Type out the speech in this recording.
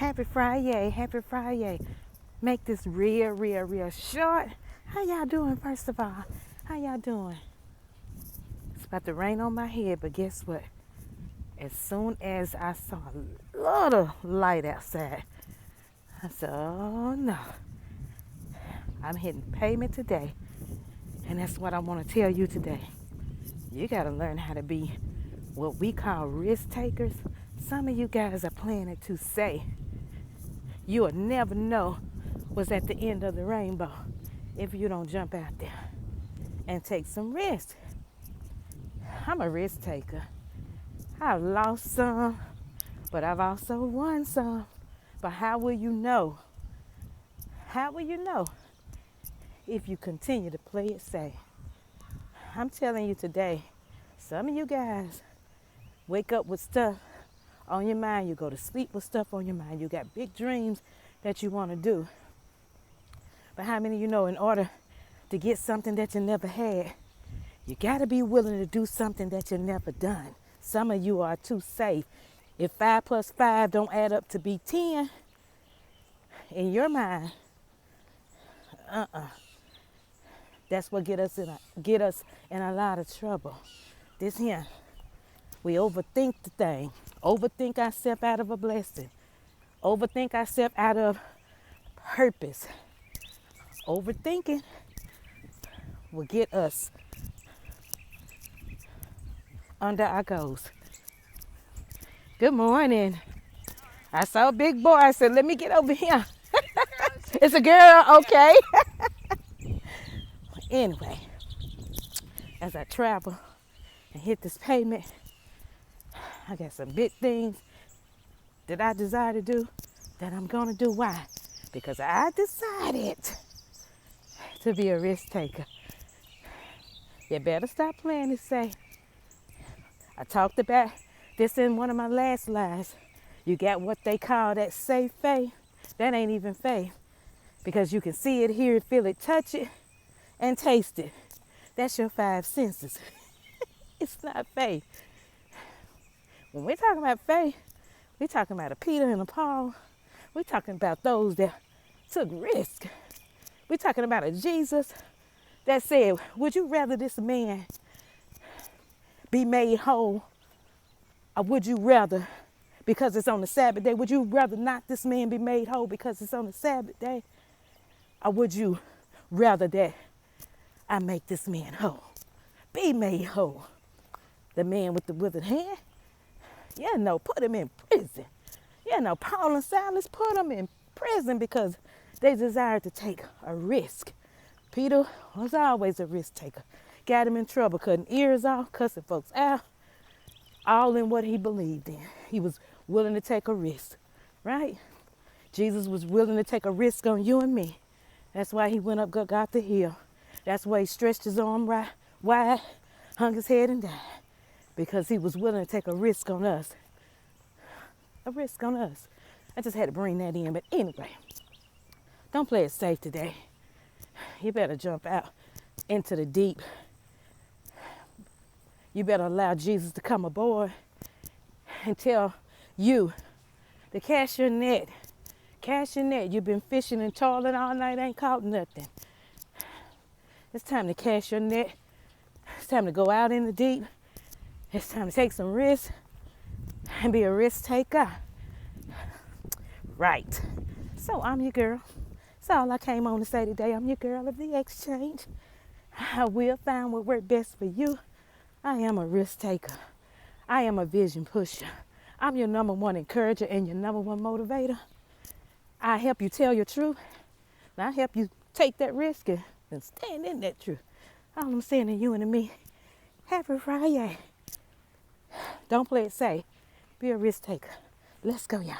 Happy Friday, happy Friday. Make this real short. How y'all doing, first of all? How y'all doing? It's about to rain on my head, but guess what? As soon as I saw a little light outside, I said, oh no, I'm hitting payment today. And that's what I want to tell you today. You got to learn how to be what we call risk takers. Some of you guys are playing it too safe. You'll never know what's at the end of the rainbow if you don't jump out there and take some risks. I'm a risk taker. I've lost some, but I've also won some. But how will you know? How will you know if you continue to play it safe? I'm telling you today, some of you guys wake up with stuff on your mind. You go to sleep with stuff on your mind. You got big dreams that you want to do. But how many of you know in order to get something that you never had, you got to be willing to do something that you never done. Some of you are too safe. If 5 plus 5 don't add up to be 10, in your mind, that's what get us in a lot of trouble. This here, we overthink the thing. Overthink ourselves out of a blessing. Overthink ourselves out of purpose. Overthinking will get us under our goals. Good morning. I saw a big boy. I said, let me get over here. It's a girl, okay. Anyway, as I travel and hit this pavement, I got some big things that I desire to do that I'm going to do. Why? Because I decided to be a risk taker. You better stop playing it safe. I talked about this in one of my last lives. You got what they call that safe faith. That ain't even faith, because you can see it, hear it, feel it, touch it, and taste it. That's your 5 senses. It's not faith. When we're talking about faith, we're talking about a Peter and a Paul. We're talking about those that took risk. We're talking about a Jesus that said, would you rather this man be made whole, or would you rather, because it's on the Sabbath day, would you rather not this man be made whole because it's on the Sabbath day? Or would you rather that I make this man whole, be made whole? The man with the withered hand, put him in prison. Paul and Silas put them in prison because they desired to take a risk. Peter was always a risk taker. Got him in trouble, cutting ears off, cussing folks out, all in what he believed in. He was willing to take a risk, right? Jesus was willing to take a risk on you and me. That's why he went up, got the hill. That's why he stretched his arm wide, hung his head and died, because he was willing to take a risk on us. A risk on us. I just had to bring that in. But anyway, don't play it safe today. You better jump out into the deep. You better allow Jesus to come aboard and tell you to cast your net. Cast your net. You've been fishing and toiling all night, ain't caught nothing. It's time to cast your net. It's time to go out in the deep. It's time to take some risks and be a risk taker. Right. So I'm your girl. That's all I came on to say today. I'm your girl of the exchange. I will find what works best for you. I am a risk taker. I am a vision pusher. I'm your number one encourager and your number one motivator. I help you tell your truth. And I help you take that risk and stand in that truth. All I'm saying to you and to me, happy Friday. Don't play it safe. Be a risk taker. Let's go, y'all.